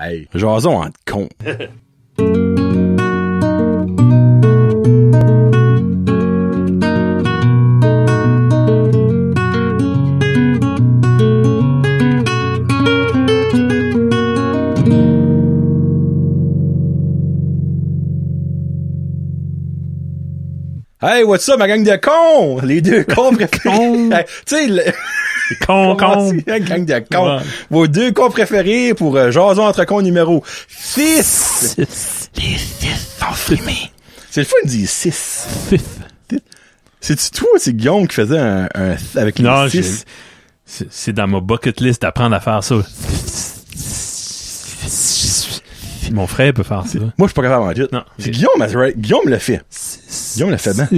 Hey, jason entre cons. Hey, what's up, ma gang de cons? Les deux cons préférés. Hey, tu sais, Con. La gang de cons. Ouais. Vos deux cons préférés pour jason entre cons numéro 6. Les 6 sont fumés. C'est le fun de dire 6. 6. C'est-tu toi, c'est Guillaume qui faisait un avec les Non, 6? c'est dans ma bucket list d'apprendre à faire ça. Mon frère peut faire ça. Moi, je suis pas capable de Non. C'est Guillaume le fait. Guillaume le fait bien.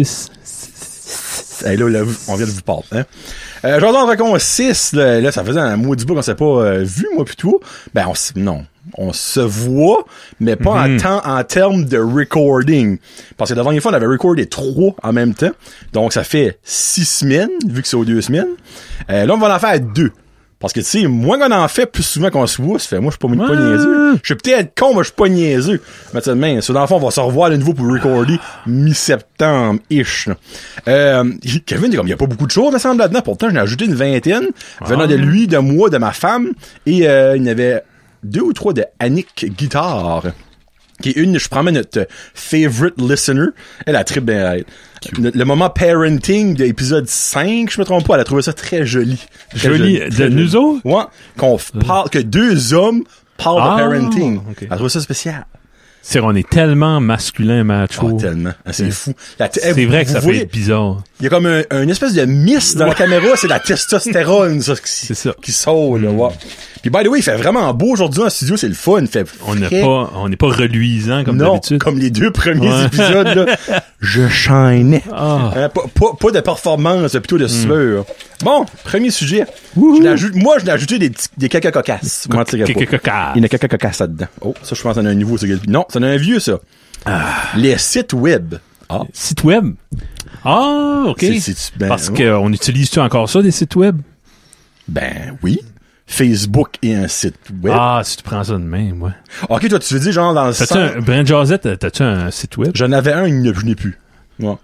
Hey, là, on vient de vous parler, hein. Jason entre cons 6, là, ça faisait un maudit bout qu'on s'est pas vu, moi, pis tout. Ben, on se voit, mais pas en termes de recording. Parce que la dernière fois, on avait recordé 3 en même temps. Donc, ça fait 6 semaines, vu que c'est aux 2 semaines. Là, on va en faire 2. Parce que, tu sais, moins qu'on en fait, plus souvent qu'on se voit, ça fait, moi, je suis pas niaiseux. Je suis peut-être con, mais je suis pas niaiseux. Mais tu sais, dans le fond, on va se revoir de nouveau pour recorder mi-septembre-ish. Kevin, il y a pas beaucoup de choses, me semble, là-dedans. Pourtant, j'en ai ajouté une vingtaine. Venant de lui, de moi, de ma femme. Et, il y en avait 2 ou 3 de Annick Guitare. Qui est je prends notre favorite listener. Elle a très bien. Le moment parenting de l'épisode 5, je me trompe pas, elle a trouvé ça très joli. Joli. De nous autres? Ouais. Parle, que 2 hommes parlent de parenting. Okay. Elle a trouvé ça spécial. C'est on est tellement masculin, macho. Oh, tellement. C'est fou. C'est vrai que ça peut être bizarre. Il y a comme une espèce de mist dans la caméra, c'est la testostérone, ça, c'est ça. qui sort, là, ouais. Puis, by the way, il fait vraiment beau aujourd'hui en studio, c'est le fun. Il fait On n'est pas reluisant comme d'habitude. Comme les 2 premiers épisodes, là. Je shinais. Pas de performance, plutôt de sueur. Bon, premier sujet. Je l'ai ajouté des caca cocasses. Il y en a caca cocasses là-dedans. Oh, ça, je pense qu'on a un nouveau. Non, ça en a un vieux, ça. Les sites web. Sites web? Ah, OK. Parce qu'on utilise-tu encore ça, des sites web? Ben, oui. Facebook et un site web. Ah, si tu prends ça de même, ouais. OK, toi, tu veux dire, genre, dans le sens... Brent Josette, t'as-tu un site web? J'en avais un, je n'ai plus. Ouais.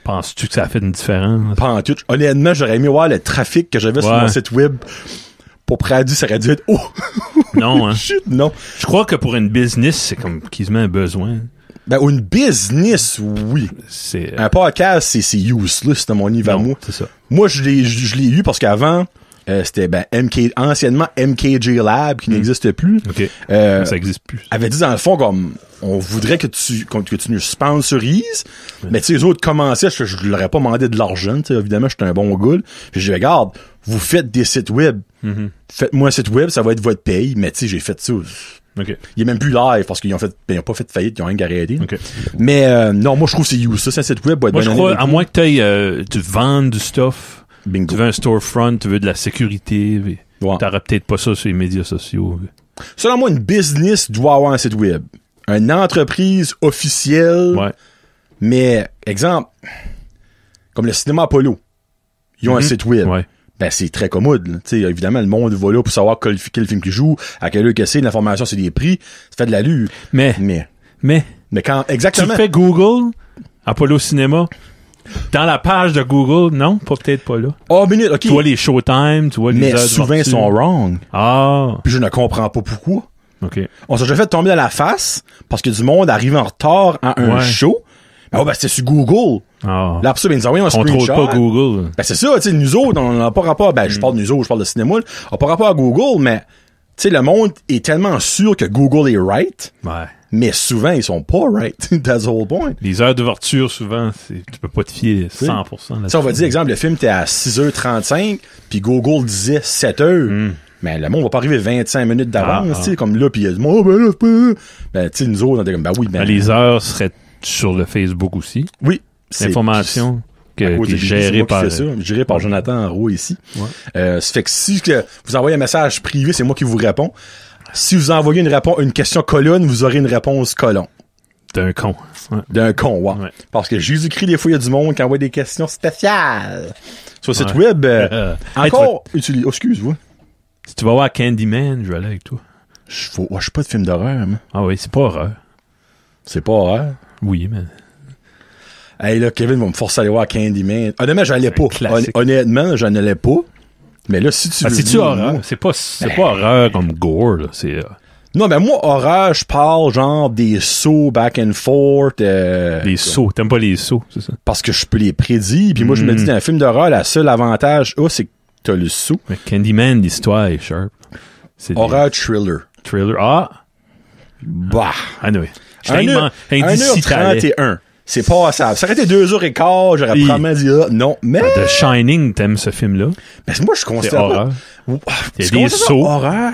Penses-tu que ça a fait une différence? Pas en tout. Honnêtement, j'aurais aimé voir le trafic que j'avais sur mon site web. Pour Pradu, ça aurait dû être... Oh! Non, hein? Chut, non. Je crois que pour une business, c'est comme quasiment un besoin. Ben, une business, oui. Un podcast, c'est useless, c'est mon niveau à moi. C'est ça. Moi, je l'ai eu parce qu'avant... c'était anciennement MKJ Lab qui n'existe plus. OK. Ça existe plus. Avait dit dans le fond comme on voudrait que tu nous sponsorises, mais tu sais les autres commençaient, je leur ai pas demandé de l'argent, tu sais, évidemment, j'étais un bon gars. Puis je dis regarde, vous faites des sites web. Faites-moi un site web, ça va être votre paye, mais tu sais j'ai fait ça. Okay. Il est même plus live parce qu'ils ont pas fait de faillite, ils ont rien arrêté. Okay. Mais non, moi je trouve que c'est you ça, c'est un site web. Moi je crois à moins que tu vendes du stuff. Bingo. Tu veux un storefront, tu veux de la sécurité. T'auras peut-être pas ça sur les médias sociaux. Selon moi, une business doit avoir un site web. Une entreprise officielle. Ouais. Mais, exemple, comme le cinéma Apollo. Ils ont un site web. Ouais. Ben, c'est très commode. Tu sais, évidemment, le monde va là pour savoir quel film qu'ils jouent, à quelle heure que c'est, l'information sur les prix. Ça fait de l'allure. Mais quand, exactement. Tu fais Google, Apollo Cinéma, dans la page de Google, non, peut-être pas là. Oh, minute, OK. Tu vois les showtime, tu vois les heures de souvent, ils sortie. sont wrong. Ah. Puis je ne comprends pas pourquoi. OK. On s'est déjà fait tomber dans la face parce que du monde arrive en retard à un show. Ben, c'était sur Google. Ah. Là, après ça, ben, ils nous envoient un screenshot. Contrôle pas Google. Ben, c'est ça, tu sais, nous autres, on n'a pas rapport, je parle de nous autres, je parle de cinéma, on n'a pas rapport à Google, mais, tu sais, le monde est tellement sûr que Google est right. Ouais. Mais souvent, ils sont pas right. That's the whole point. Les heures d'ouverture, souvent, tu peux pas te fier 100% là-dessus. Ça, on va dire, exemple, le film était à 6h35, puis Google disait 7h. Mais le monde va pas arriver 25 minutes d'avance, tu sais, comme là, puis il a dit, oh, ben là, c'est pas... Ben, tu sais, nous autres, on était comme, ben oui, ben... Les heures seraient sur le Facebook aussi. Oui. L'information qui est gérée par Jonathan Roux ici. Ouais. Ça fait que si vous envoyez un message privé, c'est moi qui vous réponds. Si vous envoyez une question colonne, vous aurez une réponse colon. D'un con. Ouais. D'un con, ouais. Parce que Jésus-Christ, des fois, il y a du monde qui envoie des questions spéciales. Sur le site web, encore utilise... Oh, excuse-moi. Si tu vas voir Candyman, je vais aller avec toi. Je suis pas de film d'horreur, moi. Ah oui, c'est pas horreur. C'est pas horreur? Oui, mais... Hey, là, Kevin va me forcer à aller voir Candyman. Honnêtement, j'en allais pas. Honnêtement, j'en allais pas. Mais là, si tu veux... C'est-tu horreur? C'est pas horreur comme gore, là. C'est... Non, mais moi, horreur, je parle genre des sauts back and forth. Les sauts. T'aimes pas les sauts, c'est ça? Parce que je peux les prédire. Puis moi, je me dis, dans un film d'horreur, la seule avantage, c'est que t'as le saut. Mais Candyman, l'histoire est sharp. C'est horreur thriller. Thriller. Ah! Bah! Anyway. 1h31. C'est passable. Ça aurait été 2h15, j'aurais probablement dit, non, mais... The Shining, t'aimes ce film-là? Ben, moi, je constate... C'est horreur. Il y a des sauts. Horreur.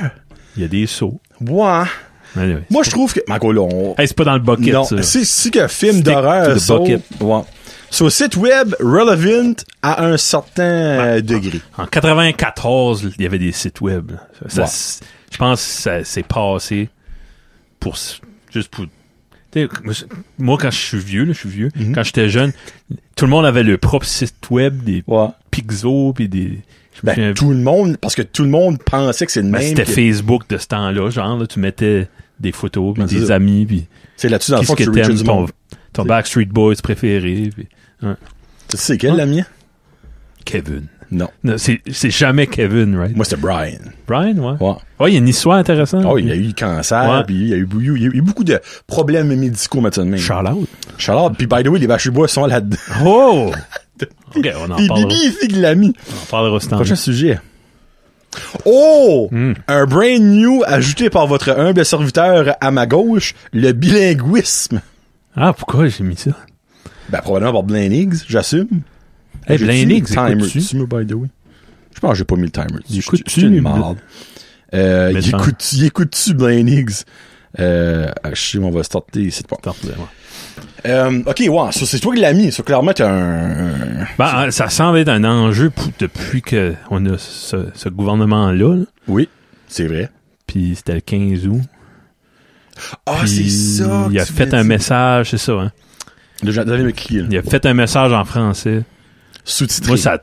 Il y a des sauts. Ouais. Anyway, moi, je trouve que... Encore là, c'est pas dans le bucket, non, ça. Si qu'un film d'horreur... Ouais. Sur le site web, relevant à un certain degré. En 94, il y avait des sites web. Je pense que ça s'est passé juste pour... Moi, quand je suis vieux, quand j'étais jeune, tout le monde avait le propre site web, des Pixo, puis des... tout le monde, parce que tout le monde pensait que c'est le même. C'était Facebook de ce temps-là, genre, là, tu mettais des photos, puis des amis, puis... C'est là-dessus, dans le fond, que tu reaches du monde. Ton Backstreet Boys préféré, puis... Ouais. C'est quel, la mienne? Kevin. Non, c'est jamais Kevin, right? Moi, c'était Brian. Brian, ouais. Ouais, il y a une histoire intéressante. Oh, il y a eu le cancer, puis il y a eu beaucoup de problèmes médicaux, maintenant. Charlotte, puis by the way, les Backstreet Boys sont là-dedans. Oh! OK, on en parlera. Bibi, ici, il l'a mis. On en parlera ce temps. Prochain sujet. Oh! Un brand new ajouté par votre humble serviteur à ma gauche, le bilinguisme. Ah, pourquoi j'ai mis ça? Ben, probablement par Blaine Higgs, j'assume. Hey, Blaine Higgs, écoutes-tu? By the way. Je pense que j'ai pas mis le timer. Écoutes-tu? Il écoute-tu Blaine Higgs? Je sais, on va starter ici. OK, ouais, ça, c'est toi qui l'as mis. Ça, clairement, t'as un... ça semble être un enjeu depuis qu'on a ce gouvernement-là. Là. Oui, c'est vrai. Puis c'était le 15 août. Ah, c'est ça. Il a fait un message, c'est ça, hein? Il a fait un message en français. Sous-titré. Moi, ça a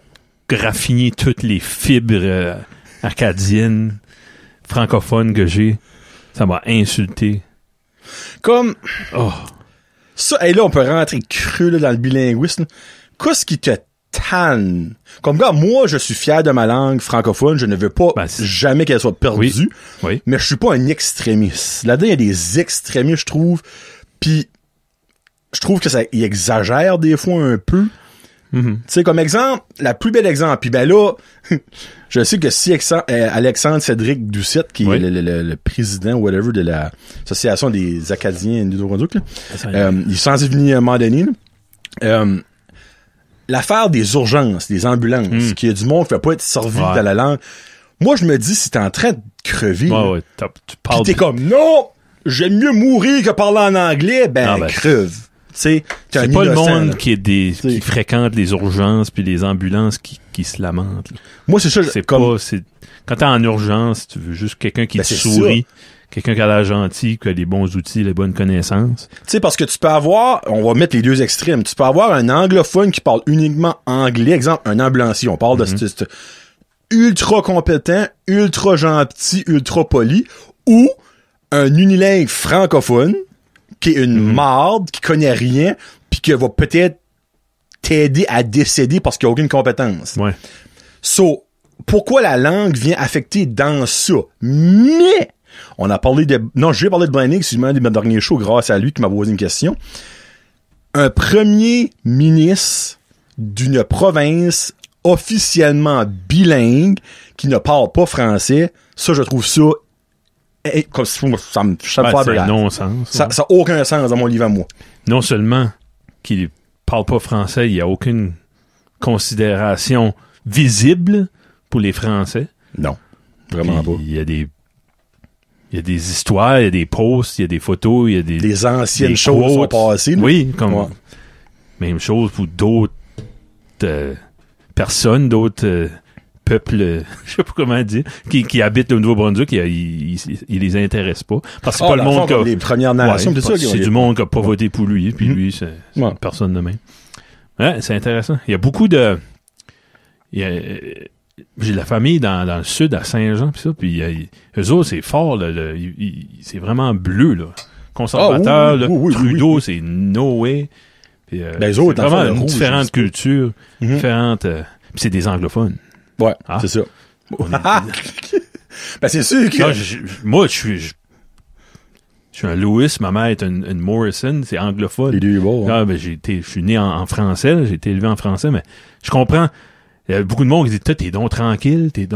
graffiné toutes les fibres acadiennes, francophones que j'ai. Ça m'a insulté. Comme... Oh. Ça, et là, on peut rentrer creux là, dans le bilinguisme. Qu'est-ce qui te tanne? Comme gars, moi, je suis fier de ma langue francophone. Je ne veux pas jamais qu'elle soit perdue. Oui. Mais je suis pas un extrémiste. Là-dedans, il y a des extrémistes, je trouve. Puis, je trouve que ça il exagère des fois un peu. Mm-hmm. Tu sais, comme exemple, la plus belle exemple. Puis ben là, je sais que si Alexandre Cédric Doucette, qui est le président ou whatever de l'Association des Acadiens du Nouveau-Brunswick, il est censé venir à un moment donné. L'affaire des urgences, des ambulances, qu'il y a du monde qui ne peut pas être servi dans la langue. Moi, je me dis, si t'es en train de crever, tu parles pis t'es comme, non, j'aime mieux mourir que parler en anglais, creve. C'est pas le monde qui fréquente les urgences puis les ambulances qui se lamentent. Là. Moi, c'est ça. Quand t'es en urgence, tu veux juste quelqu'un qui te sourit, quelqu'un qui a l'air gentil, qui a les bons outils, les bonnes connaissances. Tu sais, parce que tu peux avoir, on va mettre les deux extrêmes, tu peux avoir un anglophone qui parle uniquement anglais, exemple, un ambulancier, on parle de ce ultra compétent, ultra gentil, ultra poli, ou un unilingue francophone, qui est une marde, qui connaît rien, puis qui va peut-être t'aider à décéder parce qu'il n'y a aucune compétence. Ouais. So, pourquoi la langue vient affecter dans ça? Mais, on a parlé de... Non, je vais parler de Blaine Higgs, c'est une de mes derniers shows, grâce à lui, qui m'a posé une question. Un premier ministre d'une province officiellement bilingue, qui ne parle pas français, ça, je trouve ça... Comme ça me fait un non-sens. Ça n'a aucun sens dans mon livre à moi. Non seulement qu'il ne parle pas français, il n'y a aucune considération visible pour les Français. Non, vraiment pas. Il y a des histoires, il y a des posts, il y a des photos, il y a des anciennes choses sont passées. Oui, comme même chose pour d'autres personnes, d'autres... peuple, je sais pas comment dire, qui habite le Nouveau-Brunswick, il les intéresse pas. Parce que c'est pas le monde les Premières Nations, c'est du monde qui a pas voté pour lui, puis lui, c'est personne de même. Ouais, c'est intéressant. Il y a beaucoup de... j'ai de la famille dans le sud, à Saint-Jean, pis ça, pis eux autres, c'est fort, là, c'est vraiment bleu, là. Conservateur, Trudeau, c'est no way. Pis, les autres, c'est vraiment une rouge, différente culture, différente, pis c'est des anglophones. Ouais, c'est ça. Ben, c'est sûr que... Non, moi, je suis un Lewis, ma mère est une Morrison, c'est anglophone. Les deux bords, ben, je suis né en français, là, j'ai été élevé en français, mais je comprends. Il y a beaucoup de monde qui dit, t'es donc tranquille, t'es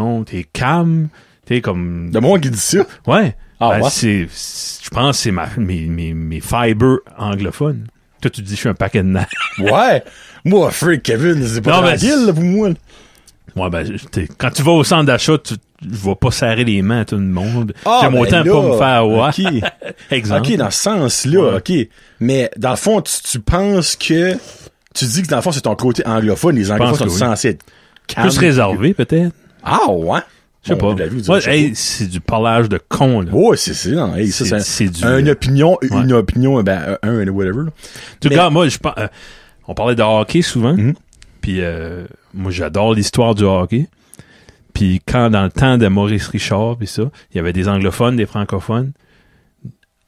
calme, t'es comme... De monde qui dit ça? Ouais. Ah, ben, ouais? Je pense que c'est mes fibres anglophones. Toi, tu dis, je suis un paquet de nerfs. Ouais. Moi, Freak Kevin, c'est pas tranquille, là, pour moi. Ouais, ben, quand tu vas au centre d'achat, je vais pas serrer les mains à tout le monde. J'aime ben autant là, pas me faire OK. Exemple. OK, dans ce sens-là, OK. Mais, dans le fond, tu penses que... Tu dis que, dans le fond, c'est ton côté anglophone. Les anglophones sont censés être calmes. Plus réservé, peut-être. Ah, ouais? Je sais pas. Ouais, c'est du parlage de con, là. Ouais, c'est non, hey, ça, c'est une opinion, ben, un whatever, là. En tout cas, moi, je pense, on parlait de hockey souvent. Puis, moi, j'adore l'histoire du hockey. Puis, quand dans le temps de Maurice Richard, puis ça, il y avait des anglophones, des francophones.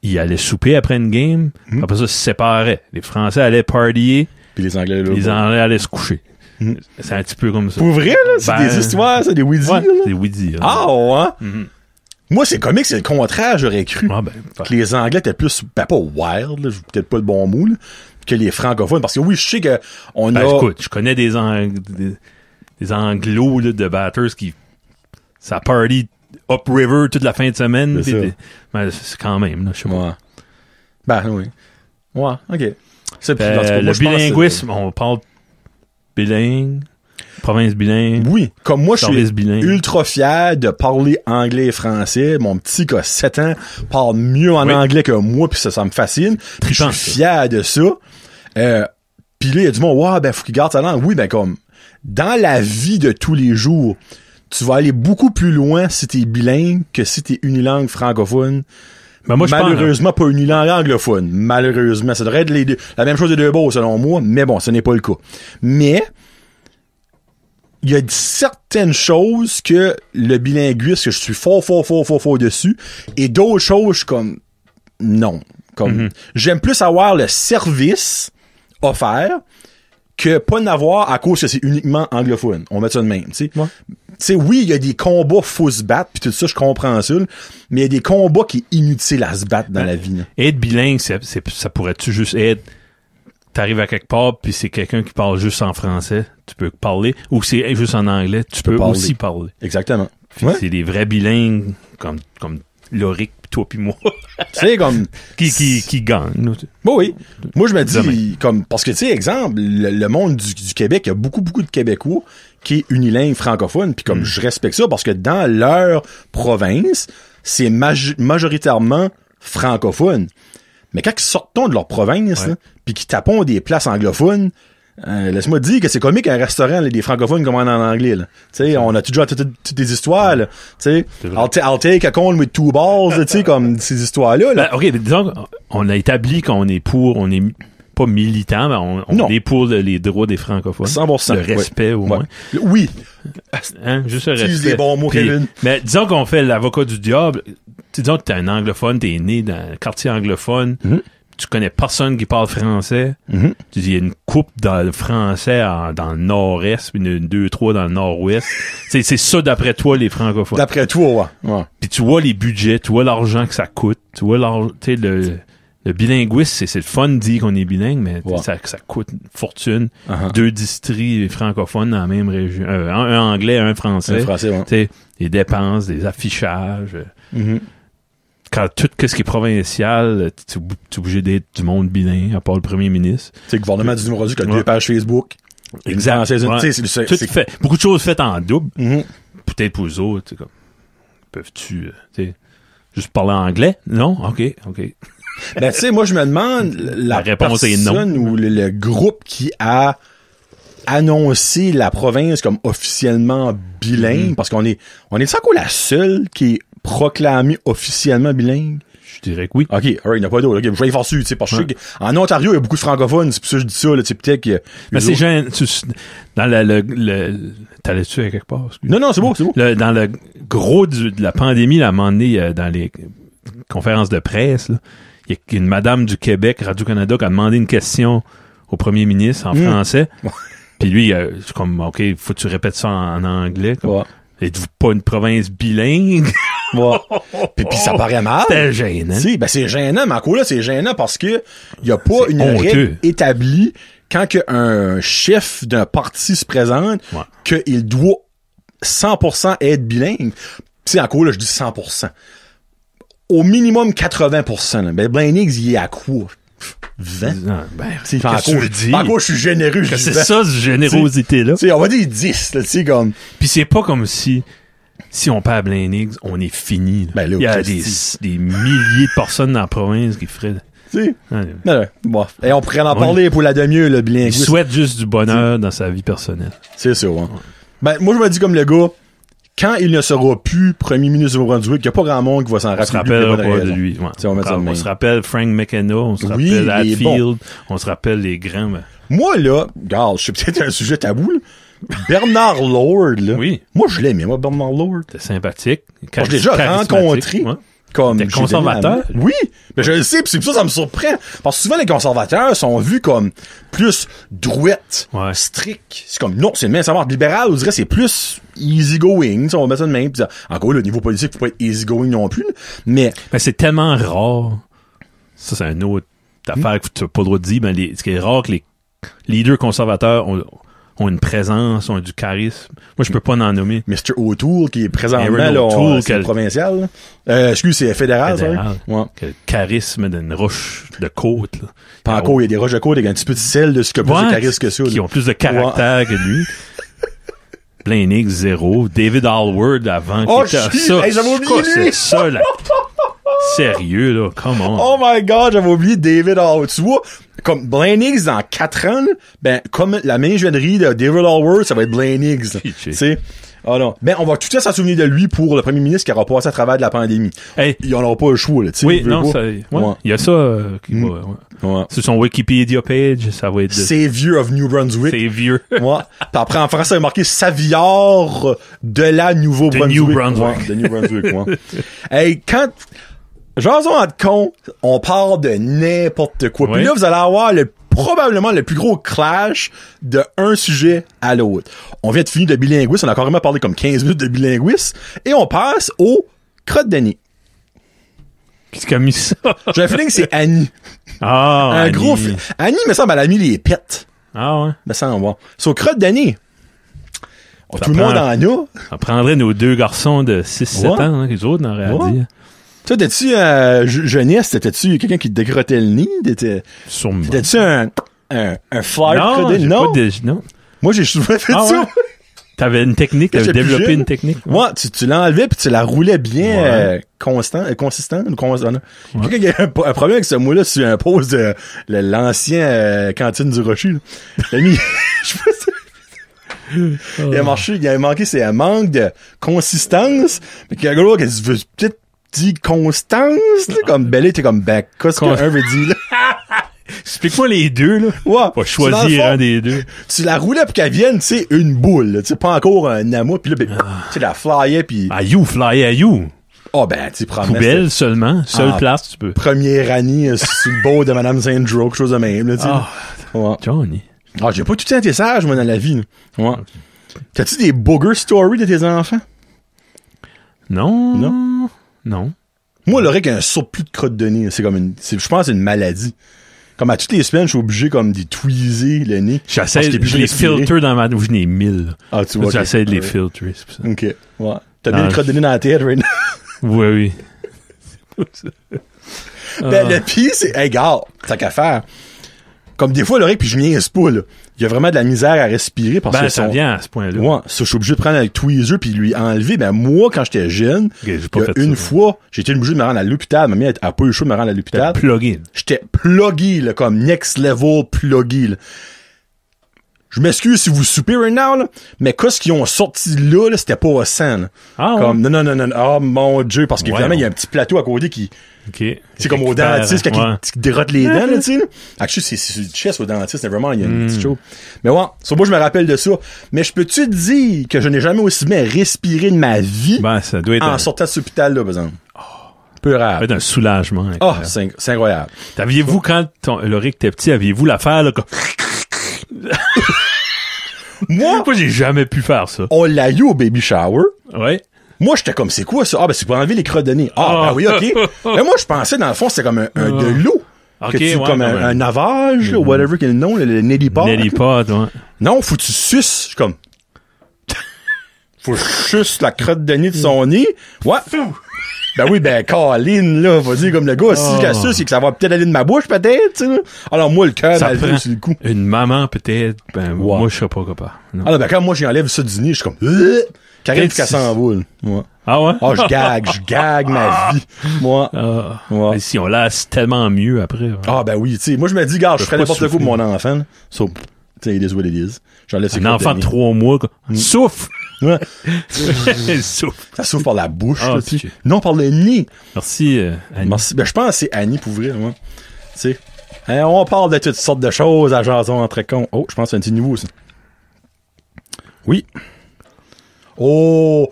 Ils allaient souper après une game. Après ça, ils se séparaient. Les Français allaient partyer. Puis les Anglais, là. Les Anglais allaient se coucher. C'est un petit peu comme ça. Pour vrai, là? C'est des histoires, ça, des oui-dis, ouais, là? des oui-dis, là. Ah, ouais? Moi, c'est comique, c'est le contraire, j'aurais cru. Ah, ben, que les Anglais étaient plus, ben, pas wild, là, peut-être pas le bon mot, là, que les francophones. Parce que oui, je sais que on a... Écoute, je connais des anglos, là, de batters qui... Ça party upriver toute la fin de semaine. Mais c'est quand même, là, je sais pas. Ouais. Ben, oui. Ouais, OK. C'est le bilinguisme, on parle bilingue, province bilingue. Oui, comme moi, je suis bilingue. ultra fier de parler anglais et français. Mon petit qui a 7 ans parle mieux en anglais que moi, puis ça me fascine. Puis je suis fier de ça. Puis là, il y a du monde, ouais, ben, faut qu'il garde sa langue. Oui, ben, comme, dans la vie de tous les jours, tu vas aller beaucoup plus loin si t'es bilingue que si t'es unilingue francophone. Ben moi, malheureusement, pas unilingue anglophone. Malheureusement. Ça devrait être la même chose des deux bords, selon moi. Mais bon, ce n'est pas le cas. Mais, il y a certaines choses que le bilinguisme, que je suis fort dessus. Et d'autres choses, je suis comme, non. Comme, j'aime plus avoir le service offert que pas n'avoir à cause que c'est uniquement anglophone. On met ça de même, tu sais. Ouais. Tu sais, oui, il y a des combats faut se battre, puis tout ça, je comprends ça, là, mais il y a des combats qui est inutile à se battre dans la vie. Là. Être bilingue, ça pourrait-tu juste être... T'arrives à quelque part, puis c'est quelqu'un qui parle juste en français, tu peux parler, ou c'est juste en anglais, tu peux aussi parler. Exactement. Ouais. C'est des vrais bilingues, comme Loric, toi puis moi. C'est comme... qui gagnent. Bon, oui. Moi, je me dis, comme, parce que, tu sais, exemple, le monde du Québec, il y a beaucoup de Québécois qui est unilingue francophone, puis comme, je respecte ça, parce que dans leur province, c'est majoritairement francophone. Mais quand ils sortent de leur province, puis qu'ils tapent des places anglophones, laisse-moi te dire que c'est comique un restaurant, là, des francophones commandent en anglais, là. Tu sais, on a toujours toutes des histoires, là. Tu sais, I'll take a cone with 2 balls, tu sais, comme ces histoires-là, là. Ben, OK, disons qu'on a établi qu'on est pas militant, mais on est pour les droits des francophones. 100%. Le respect, au moins. Oui. Hein, juste le respect. Utilise les bons mots, Kevin. Mais disons qu'on fait l'avocat du diable. Disons que t'es un anglophone, t'es né dans un quartier anglophone, tu connais personne qui parle français, tu dis il y a une coupe dans le français dans le nord-est, puis une 2-3 dans le nord-ouest. c'est ça d'après toi, les francophones. D'après toi, ouais. Puis tu vois les budgets, tu vois l'argent que ça coûte, tu vois tu sais, le bilinguisme, c'est le fun de dire qu'on est bilingue, mais ça coûte une fortune. 2 districts francophones dans la même région. Un anglais, un français. Un français, ouais. Tu sais, des dépenses, des affichages. Quand tout ce qui est provincial, tu es obligé d'être du monde bilingue, à part le premier ministre. C'est le gouvernement du Nouveau-Brunswick qui a 2 pages Facebook. Exact. C'est fait. Beaucoup de choses faites en double. Peut-être pour eux autres, comme, peuvent-tu juste parler anglais? Non? OK. Ben, tu sais, moi, je me demande la réponse est non. Ou le groupe qui a annoncé la province comme officiellement bilingue, parce qu'on est ça quoi la seule qui est proclamée officiellement bilingue? Je dirais que oui. OK, alright, il n'y a pas d'autre. OK, je vais y faire dessus, tu sais, parce que je sais qu'en Ontario, il y a beaucoup de francophones, c'est pour ça que je dis ça, là, tu sais, peut-être que... Mais c'est gênant, dans t'allais-tu à quelque part? Excuse. Non, c'est beau, c'est beau. Dans le gros de la pandémie, là, à un moment donné, dans les conférences de presse, là, il y a une madame du Québec, Radio-Canada, qui a demandé une question au premier ministre en français. Puis lui, c'est comme, OK, faut que tu répètes ça en anglais. Comme. Ouais. Êtes-vous pas une province bilingue? Ouais. Puis ça paraît mal. C'était gênant. Si, ben c'est gênant, mais encore là, c'est gênant parce que il y a pas une règle établie quand un chef d'un parti se présente qu'il doit 100% être bilingue. Tu sais, encore là, je dis 100%. Au minimum 80%. Là. Ben, Blaine Higgs, il est à quoi? 20? Qu'est-ce que tu veux dire? Encore, je suis généreux. C'est ça, cette générosité-là. Tu sais, on va dire 10, là, tu sais, comme... Puis c'est pas comme si on perd Blaine Higgs, on est fini. Là. Ben, là, il y a des milliers de personnes dans la province qui feraient... Tu sais? Non, bon. Et on pourrait en parler pour la demi-heure, le bilingue. Il souhaite juste du bonheur dans sa vie personnelle. C'est ça, ouais. Ben, moi, je me dis comme le gars, quand il ne sera plus premier ministre du Nouveau-Brunswick, il n'y a pas grand monde qui va s'en rappeler. On se rappelle pas de lui. Ouais. On se rappelle Frank McKenna, on se rappelle Hatfield, on se rappelle les grands. Ben. Moi, là, regarde, je sais peut-être un sujet tabou, là. Bernard Lord, là. Oui. Moi, je l'aimais, moi, Bernard Lord. C'était sympathique. Je l'ai déjà rencontré. Ouais. Comme des conservateurs? Oui, mais je le sais, pis c'est pour ça me surprend. Parce que souvent, les conservateurs sont vus comme plus droites, stricts. C'est comme, non, c'est le même savoir libéral, on dirait c'est plus easygoing, on va mettre ça de même. Pis, encore, le niveau politique faut pas être easygoing non plus, mais c'est tellement rare. Ça, c'est un autre affaire que tu n'as pas le droit de dire, mais ce qui est rare que les leaders conservateurs ont une présence, ont du charisme. Moi, je peux pas en nommer. Mr. O'Toole, qui est présentement, là, c'est provincial, excuse, c'est fédéral, ça. Ouais. Quel charisme d'une roche de côte, là. Pas encore, il y a des roches de côte avec un petit peu de sel, de ce que plus de charisme que ça, qui ont plus de caractère que lui. Blaine Higgs, 0. David Alward, avant, qui était ça. Hey, j'avais oublié lui. C'est ça, là. Sérieux, là, come on. Oh my god, j'avais oublié David Alward. Tu vois, comme Blaine Higgs dans 4 ans, là, ben, comme la main jeunnerie de David Alward, ça va être Blaine Higgs. Tu sais. Oh non. Ben, on va tout à s'en souvenir de lui pour le premier ministre qui aura passé à travers de la pandémie. Hey. Il en aura pas le choix, là, tu sais. Oui, non, ça, il y a ça, qui va, sur son Wikipédia page, ça va être Savior of New Brunswick. Savior. Ouais. Puis après, en français, ça va marquer Savior de la Nouveau-Brunswick. New Brunswick. De New Brunswick, ouais. Hey, quand, genre, en con, on parle de n'importe quoi. Puis là, vous allez avoir probablement le plus gros clash de un sujet à l'autre. On vient de finir de bilinguisme, on a carrément parlé comme 15 minutes de bilinguisme, et on passe au crotte de nez. Qu'est-ce qu'a mis ça? J'ai un feeling que c'est Annie. Ah, un Annie. gros Annie, me semble, elle a mis les pets. Ah ouais? Me semble, bon. C'est au crotte de nez. Tout le monde en a. On prendrait nos 2 garçons de 6-7 ans, hein, les autres, on aurait à dire. Toi, t'étais-tu jeunesse, t'étais-tu quelqu'un qui te dégrottait le nez? Sûrement. T'étais-tu un flyer? Non, non. Moi, j'ai souvent fait ça. Ouais. T'avais une technique, t'avais développé une technique. Ouais, tu l'enlevais puis tu la roulais bien consistant. Quelqu'un qui a un problème avec ce mot-là, tu imposes de l'ancien cantine du Rocher. T'as mis... Je sais pas ça. Il a manqué, c'est un manque de consistance. Mais qu'il y a un gars qui veut peut-être dire constance, là, comme Belle, t'es comme qu'est-ce qu'un veut dire, là? Explique-moi les deux, là. Ouais. Pas choisir un des deux. Tu la roulais pour qu'elle vienne, tu sais, une boule, tu sais, pas encore un amas, pis là, tu la flyais, pis... À you, flyer à you. Oh, ben, tu prends... Poubelle seulement, seule place, tu peux. Première année, sur le beau de Madame Saint-Drew, quelque chose de même, là, tu sais. Ouais. Johnny. Ah, j'ai pas tout été sage, moi, dans la vie, là. Ouais. T'as-tu des booger stories de tes enfants? Non. Moi, l'aurait qu'un surplus de crotte de nez, c'est comme je pense, c'est une maladie. Comme à toutes les semaines, je suis obligé comme d'y tweezer le nez. J'essaie, je les filtre dans ma... Je n'ai 1000. Ah, tu vois. J'essaie de les filtrer, c'est pour ça. OK. Ouais. T'as bien le crotte de nez dans la tête, right now? Oui. Ben, le pire, c'est... Hey, gars, t'as qu'à faire. Comme des fois, l'oreille, puis je niaise pas, là. Il y a vraiment de la misère à respirer parce que ça vient à ce point-là. Ouais, ça, je suis obligé de prendre un tweezer puis lui enlever. Ben, moi, quand j'étais jeune, une fois, j'ai été obligé de me rendre à l'hôpital. Ma mère a pas eu le choix de me rendre à l'hôpital. Plugé. J'étais plugué, là, comme next level plugué, là. je m'excuse si vous soupez right now, là, mais qu'est-ce qu'ils ont sorti là, c'était pas au scène. Ah, comme, non, oh mon Dieu, parce qu'évidemment, il y a un petit plateau à côté qui, c'est comme au dentiste, quand il dérote les dents, là, tu sais, là. Actually, c'est du chest au dentiste, c'est vraiment, il y a une petite chose. Mais ouais, ça, moi, je me rappelle de ça. Mais je peux-tu te dire que je n'ai jamais aussi bien respiré de ma vie ça doit être en sortant de cet hôpital-là, par exemple? Peu rare. Ça doit être un soulagement. Ah, c'est incroyable. Aviez-vous, quand Loric était petit, aviez-vous l'affaire, là, comme... Moi, j'ai jamais pu faire ça. On l'a eu au baby shower. Ouais. Moi, j'étais comme, c'est quoi ça? Ah, ben, c'est pour enlever les crottes de nez. Ah, ben oui, OK. Mais moi, je pensais, dans le fond, c'était comme un de l'eau. Okay, comme un navage, ou whatever qu'est le nom, le neti pot. Neti pot, ouais. Non, faut que tu suces. Je suis comme, faut que je suce la crotte de nez de son nez. Ouais. Ben oui, ben, Colin, là, va dire comme le gars, si je la suce, c'est que ça va peut-être aller de ma bouche, peut-être, tu sais. Alors, moi, le cœur, ça prend sur le coup. Une maman, peut-être, ben, moi, je serais pas capable. Non. Alors, ben, quand moi, j'enlève ça du nez, je suis comme, Karine, qu'elle s'envole. Ouais. Ah ouais? Ah, je gague ma vie. Moi. Ouais. Si on laisse tellement mieux après. Ouais. Ah, ben oui, tu sais, moi, je me dis, gars, je ferais n'importe quoi pour mon enfant. So, tu sais, it is what it is. J'enlève ses un enfant de 3 mois, quoi. Souffle! Ouais. Souffle. Ça souffle par la bouche, là, tu sais. Okay. Non, par le nez. Merci, Annie. Merci. Ben, je pense que c'est Annie pour vrai, moi. Tu sais. Hein, on parle de toutes sortes de choses à jason entre cons. Oh, je pense que c'est un petit nouveau, ça. Oui. Oh!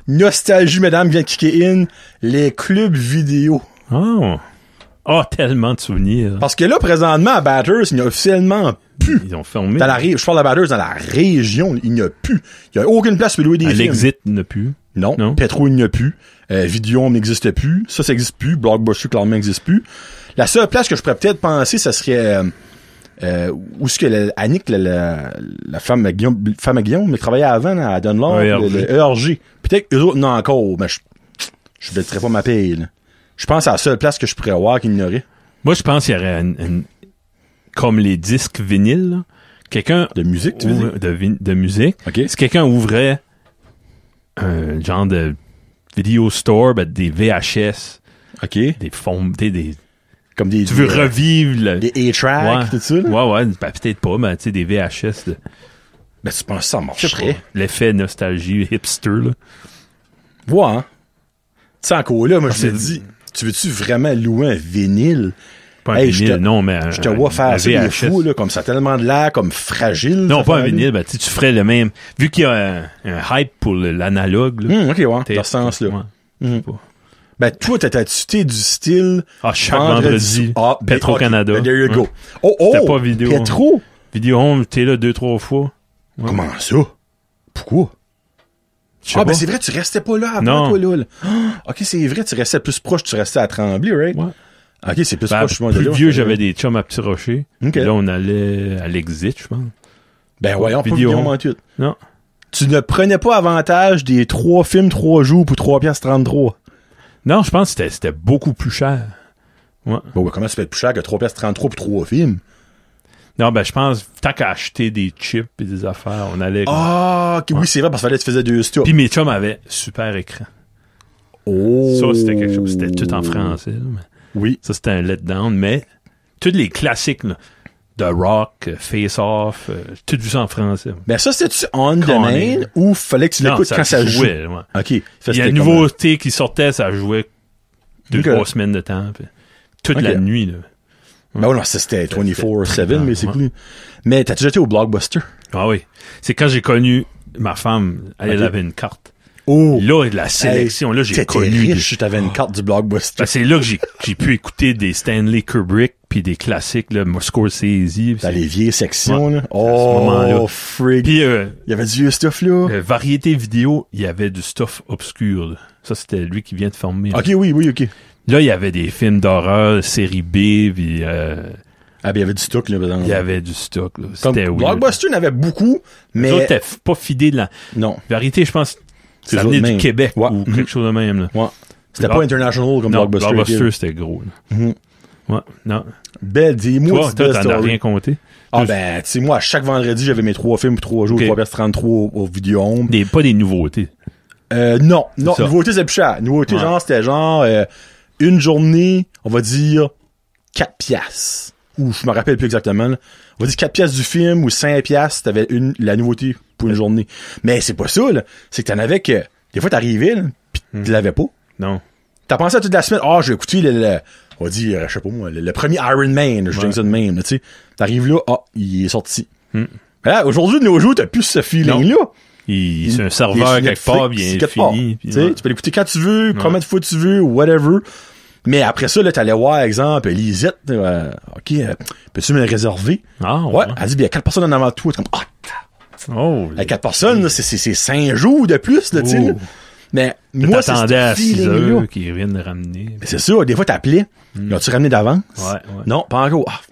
Nostalgie, madame, vient de kicker in. Les clubs vidéo. Oh, tellement de souvenirs. Parce que là, présentement, à Batters, il n'y a officiellement plus. Ils ont fermé. Je parle de Batters dans la région, il n'y a plus. Il n'y a aucune place pour louer des films. L'Exit il n'y a plus. Non. Petro, il n'y a plus. Vidéo n'existe plus. Ça n'existe plus. Blockbuster, clairement, n'existe plus. La seule place que je pourrais peut-être penser, ça serait... où est-ce que Annick, la femme à Guillaume, elle travaillait avant à Dunlop, le ERG. Peut-être eux autres, non encore, mais je ne baisserais pas ma paye. Là. Je pense à la seule place que je pourrais avoir qu'il y en aurait. Moi, je pense qu'il y aurait comme les disques vinyles, là. Quelqu'un... De musique, tu veux dire? De musique. Okay. Si quelqu'un ouvrait un genre de video store, ben, des VHS. OK. Des fonds, des... Comme des... Tu veux revivre... Des A-tracks, tout ça, là? Ouais, ben, peut-être pas, mais tu sais, des VHS. Ben, tu penses que ça marcherait? L'effet nostalgie hipster, là. Ouais, hein? Tu sais, encore là, moi, je me dis, tu veux-tu vraiment louer un vinyle? Pas un vinyle, non, mais je te vois faire ça des fous, là, comme ça, tellement de l'air, comme fragile. Non, pas un vinyle, ben, tu ferais le même. Vu qu'il y a un hype pour l'analogue, là. OK, ouais, dans ce sens-là. Ben, toi, t'es du style... chaque vendredi, Petro-Canada. Ben, there you go. C'était pas Vidéo. Petro? Vidéo Home, t'es là 2-3 fois. Ouais. Comment ça? Pourquoi? Ben c'est vrai, tu restais pas là avant, toi, là. OK, c'est vrai, tu restais plus proche, tu restais à Tremblay, right? Ouais. OK, c'est plus proche. Plus vieux, j'avais des chums à Petit Rocher. Okay. Là, on allait à l'Exit, je pense. Ben voyons, pas Vidéo en tout. Non. Tu ne prenais pas avantage des 3 films 3 jours pour 3$33. Non, je pense que c'était beaucoup plus cher. Ouais. Bon, comment ça peut être plus cher que 3$33 pour 3 films? Non, ben, je pense, tant qu'à acheter des chips et des affaires, on allait... OK, oui, c'est vrai, parce que fallait que tu faisais 2 stores. Puis mes chums avaient super écran. Ça, c'était quelque chose. C'était tout en français, là, mais oui. Ça, c'était un letdown, mais tous les classiques, là, The Rock, Face Off, tout vu ça en français. Ben ça, c'était-tu on demand ou fallait que tu l'écoutes quand ça jouait? Ouais. OK. Il y a une nouveauté qui sortait, ça jouait 2-3 semaines de temps. Puis toute la nuit, là. Ben non, ça c'était 24/7, mais c'est cool. Mais t'as-tu déjà été au Blockbuster? Ah oui. C'est quand j'ai connu ma femme, elle avait une carte. Oh! Là, la sélection, là, j'ai connu... riche, t'avais une carte du Blockbuster. Ben, c'est là que j'ai pu écouter des Stanley Kubrick puis des classiques, là, Scorsese. Dans les vieilles sections, là. Oh, frig. Puis, il y avait du vieux stuff, là. Variété vidéo, il y avait du stuff obscur, là. Ça, c'était lui qui vient de former. OK, oui, OK. Là, il y avait des films d'horreur, série B, puis... Ah, ben, il y avait du stock, là, il y avait du stock, là. C'était Blockbuster, il y en avait beaucoup, mais... Les autres étaient pas fidés de la... Non. Variété, je pense, ça venait du Québec, ou quelque chose de même, là. Ouais. C'était pas international comme Blockbuster. Blockbuster, c'était gros, là. Ouais, non. Ben, dis-moi, toi, t'en as rien compté? Ah, ben, tu sais, moi, à chaque vendredi, j'avais mes 3 films pour 3 jours, 3$33 au Vidéo Home. Pas des nouveautés. Non. Nouveautés, c'est plus cher. Nouveautés, c'était genre, une journée, on va dire, 4$. ou je me rappelle plus exactement, là. On va dire 4 piastres du film ou 5 piastres, t'avais la nouveauté pour une journée. Mais c'est pas ça, là. C'est que t'en avais que, des fois t'arrivais, là, pis tu l'avais pas. Non. T'as pensé à toute la semaine, je vais écouter on va dire, je sais pas moi, le premier Iron Man, je dis ça de même, tu sais. T'arrives là, il est sorti. Là, aujourd'hui, de nos jours, t'as plus ce feeling-là. C'est un serveur quelque part, bien fini. Tu peux l'écouter quand tu veux, combien de fois tu veux, whatever. Mais après ça, là, t'allais voir, exemple, Lisette, OK, peux-tu me le réserver? Ah, ouais. Elle dit, il y a 4 personnes en avant de toi. T'es comme, oh. À 4 personnes, là, c'est 5 jours de plus, là, tu sais. Mais moi, c'est t'attendais à 6 heures heures qu'ils viennent ramener. Mais c'est ça, des fois, t'appelais. L'as-tu ramené d'avance? Ouais. Non, pas encore.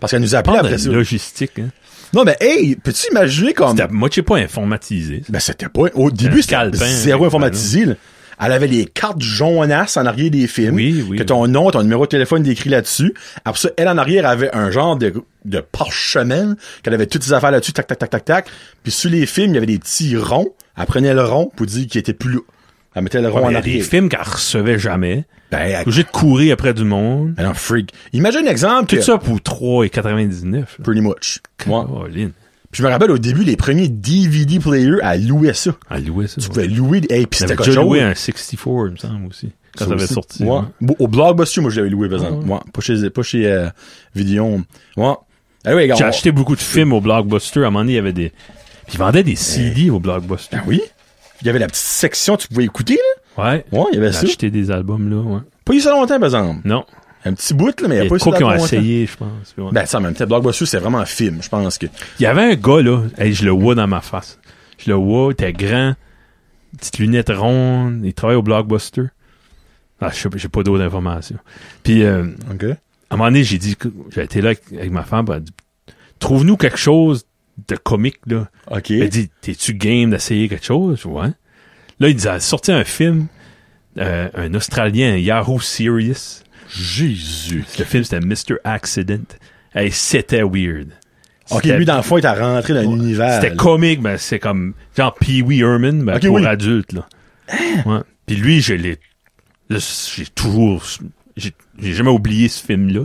Parce qu'elle nous a appelé après ça. Logistique, hein. Non, mais hey, peux-tu imaginer comme... Moi, je sais pas informatisé. Ben, c'était pas... Au début, c'était zéro informatisé, là. Elle avait les cartes jaunasses en arrière des films. Oui. Que ton nom, ton numéro de téléphone décrit là-dessus. Après ça, elle en arrière avait un genre de parchemin qu'elle avait toutes ses affaires là-dessus, tac, tac, tac, tac, tac. Puis sur les films, il y avait des petits ronds. Elle prenait le rond pour dire qu'il était plus là. Elle mettait le rond en arrière. Il y a des films qu'elle recevait jamais. Ben, obligé de courir après du monde. Ben non, freak. Imagine un exemple. Tout ça pour 3,99. Pretty much. Caroline. Puis je me rappelle au début, les premiers DVD players, elle louait ça. Elle louait ça. Tu pouvais louer, puis c'était quelque chose. Loué un 64, il me semble aussi. Quand ça avait sorti. Ouais. Au Blockbuster, moi, je l'avais loué, par exemple. Ouais. Pas chez Vidéon. Ouais. Anyway, j'ai acheté beaucoup de films au Blockbuster. À un moment donné, il y avait des... Puis ils vendaient des CD au Blockbuster. Ben oui. Il y avait la petite section, tu pouvais écouter, là. Ouais. Ouais, il y avait ça. J'ai acheté des albums, là, ouais. Pas eu ça longtemps, par exemple. Non. Un petit bout, là, mais il n'y a pas eu ça longtemps. Ils ont longtemps. essayé, je pense. Ouais. Ben, ça, en même temps, Blockbuster, c'est vraiment un film, je pense que. Il y avait un gars, là. Hey, je le vois dans ma face. Je le vois, il était grand. Petites lunettes rondes. Il travaille au Blockbuster. Ah, je sais pas, j'ai pas d'autres informations. Puis, OK. À un moment donné, j'ai été là avec ma femme, elle dit, trouve-nous quelque chose de comique, là. OK. Elle dit, t'es-tu game d'essayer quelque chose? Ouais. Là, il a sorti un film, un Australien, un Yahoo Serious. Jésus. Le film, c'était Mr. Accident. Hey, c'était weird. OK, lui, dans le fond, il t'a rentré dans l'univers. C'était comique, mais c'est comme, genre Pee-wee Herman, mais okay, pour adultes, là. Ouais. Puis lui, j'ai jamais oublié ce film-là.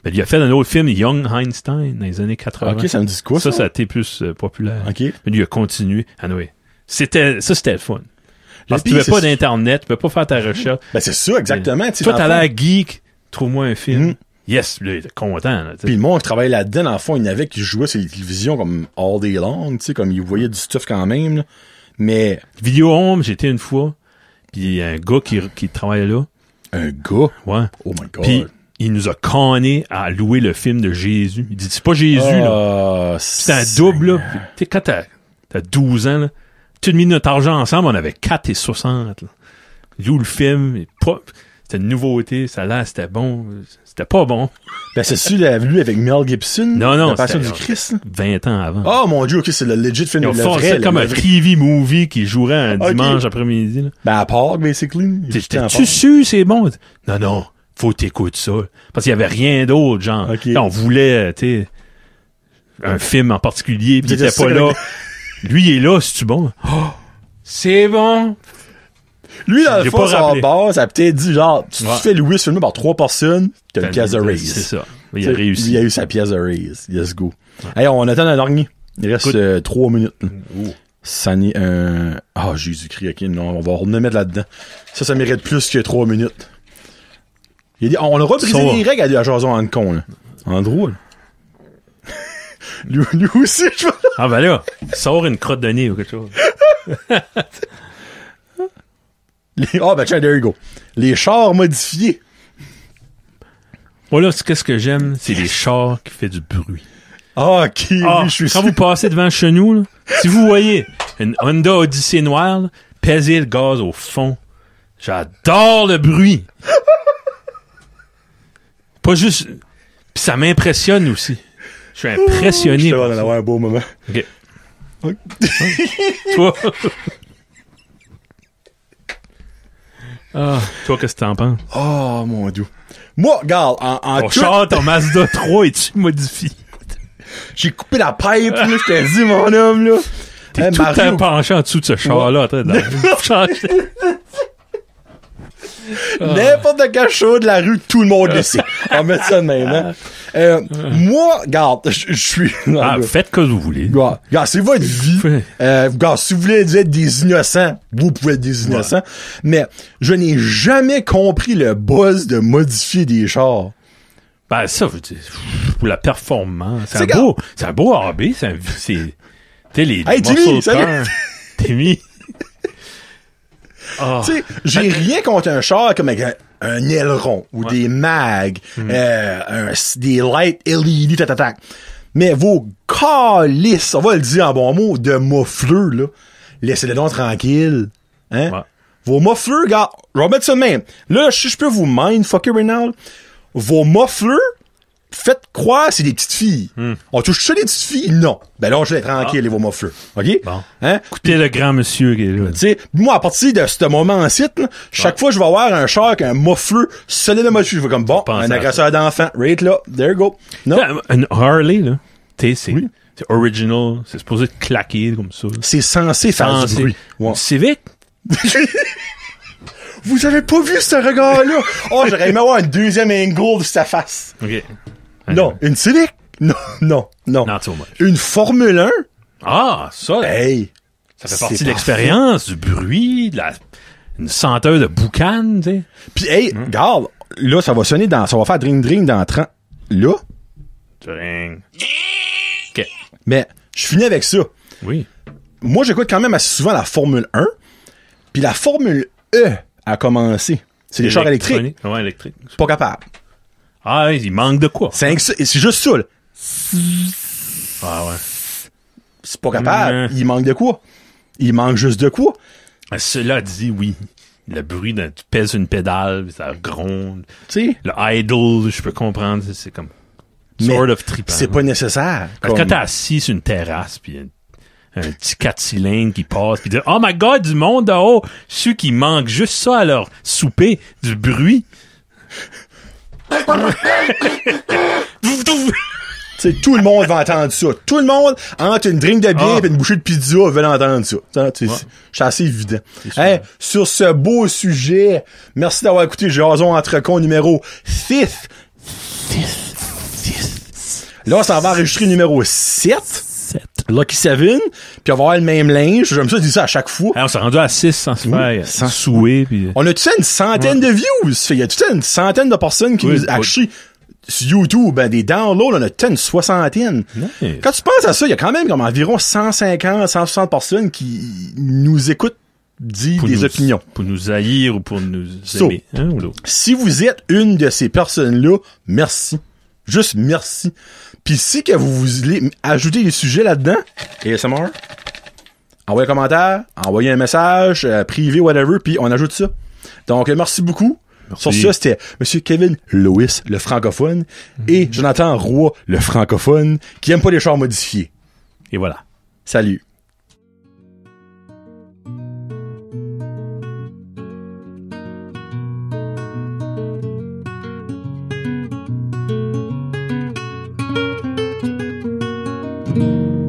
Mais il a fait un autre film, Young Einstein, dans les années 80. OK, ça me dit quoi, ça? Ça a été plus populaire. OK. Mais lui, il a continué. Anyway. C'était le fun. Parce que tu n'avais pas d'Internet, tu peux pas faire ta recherche. Ben, c'est ça, exactement. Toi, t'as l'air geek, trouve-moi un film. Yes, là, il était content. Là, puis le monde qui travaillait là-dedans, dans le fond, il y en avait qui jouaient sur les télévisions comme all day long, tu sais, comme ils voyaient du stuff quand même, là. Mais... Vidéo Home, j'étais une fois, puis il y a un gars qui travaillait là. Un gars? Ouais. Oh my God. Puis il nous a canné à louer le film de Jésus. Il dit, c'est pas Jésus, là. C'est un double, là. Tu sais, quand t'as 12 ans, là, tu as mis notre argent ensemble, on avait 4,60, là. Il loue le film, c'était une nouveauté, ça là, c'était bon. C'était pas bon. Ben, c'est celui qu'il avait lu avec Mel Gibson? Non, La Passion du Christ? 20 ans avant. Oh mon Dieu, OK, c'est le legit film. C'est comme un TV movie qui jouerait un dimanche après-midi, là. Ben, à part, basically. Tu su, c'est bon? Non, faut t'écouter ça. Parce qu'il y avait rien d'autre, genre. Okay. On voulait, tu sais, un film en particulier, pis il était pas là. Lui, il est là, c'est-tu bon? Oh, c'est bon! Lui, dans le fond, sa base, a peut-être dit, genre, tu fais louer ce film par 3 personnes, t'as une pièce de raise. C'est ça. Il a réussi. Il a eu sa pièce de raise. Let's go. Hey, on attend un dernier. Il reste 3 minutes. Ça n'est un... Ah, Jésus-Christ, OK, non, on va remettre là-dedans. Ça mérite plus que 3 minutes. On aura brisé les règles à Jason en con, là. En drôle. lui aussi, je vois. Ah, ben là, sort une crotte de nez ou quelque chose. Ben tiens, there you go. Les chars modifiés. Voilà, qu'est-ce que j'aime? C'est les chars qui font du bruit. Ah, OK, oui, je suis sûr. Quand vous passez devant chez nous, là, si vous voyez une Honda Odyssey noire, là, pesez le gaz au fond. J'adore le bruit. Pas juste... Puis ça m'impressionne aussi. Je suis impressionné. Je vais en avoir un beau moment. OK. Toi... toi, qu'est-ce que t'en penses? Oh, mon Dieu. Moi, regarde, en ton char, ton Mazda 3, es-tu modifié? J'ai coupé la pipe, là, je t'ai dit, mon homme, là. T'es tout le temps penché en dessous de ce char-là, en train de changer. N'importe quel show de la rue, tout le monde le sait. On va mettre ça de même, hein. Moi, regarde, je suis... Faites que vous voulez. Regarde, c'est votre vie. Regarde, si vous voulez être des innocents, vous pouvez être des innocents. Mais je n'ai jamais compris le buzz de modifier des chars. Ben, ça, je veux dire, pour la performance. C'est un beau hobby. Tu sais, les Timmy, muscle cars. Timmy. Tu sais, j'ai rien contre un char comme avec un aileron ou des mags, des lights LED, tatatak. Mais vos calices, on va le dire en bon mot, de muffleurs, là, laissez-les donc tranquilles. Hein? Ouais. Vos muffleurs, regarde, je vais mettre ça de même. Là, si je peux vous mindfucker right now, vos muffleurs, faites croire c'est des petites filles. On touche ça des petites filles? Non. Ben là, je vais être tranquille, vos muffleurs. OK? Bon. Hein? Écoutez le grand monsieur qui est là. Tu sais, moi, à partir de ce moment-ci, chaque fois que je vais avoir un char avec un muffleur solidement dessus, je vais comme, bon, un agresseur d'enfant. Right là. There you go. Non. Un Harley, là. Tu sais, c'est original. C'est supposé être claqué comme ça. C'est censé faire du bruit. Ouais. Civic? Vous avez pas vu ce regard-là? Oh, j'aurais aimé avoir un deuxième angle de sa face. OK. Non, une Civic? Non. Not so much. Une Formule 1? Ah, ça. Hey! Ça fait partie de l'expérience, du bruit, une senteur de boucan, tu sais. Puis, hey, regarde, là, ça va sonner ça va faire dring-dring dans 30. Là? Dring. OK. Mais, je finis avec ça. Oui. Moi, j'écoute quand même assez souvent la Formule 1, puis la Formule E a commencé. C'est des chars électriques. Ouais, électriques. C'est pas capable. Ah, il manque de quoi? C'est juste ça, là. Ah ouais. C'est pas capable. Il manque de quoi? Il manque juste de quoi? Cela dit, oui. Le bruit, tu pèses une pédale, ça gronde. Tu sais? Le idle, je peux comprendre, c'est comme sort of trippant. C'est pas nécessaire. Parce que quand t'es assis sur une terrasse, pis un petit 4 cylindres qui passe, pis dire, oh my god, du monde dehors, ceux qui manquent juste ça à leur souper, du bruit. T'sais, tout le monde va entendre ça. Tout le monde, entre une drink de bière et une bouchée de pizza, veut entendre ça. C'est assez évident. Hey, sur ce beau sujet, merci d'avoir écouté Jason Entrecon numéro 6. Là, on s'en va enregistrer numéro 7. Lucky 7. Puis on va avoir le même linge. J'aime ça dire ça à chaque fois. Hey, on s'est rendu à 6 sans se faire souer. Puis... On a tout ça une centaine de views. Il y a tout ça une centaine de personnes qui nous achètent sur YouTube. Ben, des downloads, on a tout une soixantaine. Nice. Quand tu penses à ça, il y a quand même comme environ 150, 160 personnes qui nous écoutent dire des opinions. Pour nous haïr ou pour nous aimer. Hein, si vous êtes une de ces personnes-là, merci. Juste merci. Puis si que vous voulez ajouter des sujets là-dedans, ASMR, envoyez un commentaire, envoyez un message, privé, whatever, puis on ajoute ça. Donc, merci beaucoup. Merci. Sur ça, c'était Monsieur Kevin Lewis, le francophone, et Jonathan Roy, le francophone, qui aime pas les chars modifiés. Et voilà. Salut. Thank you.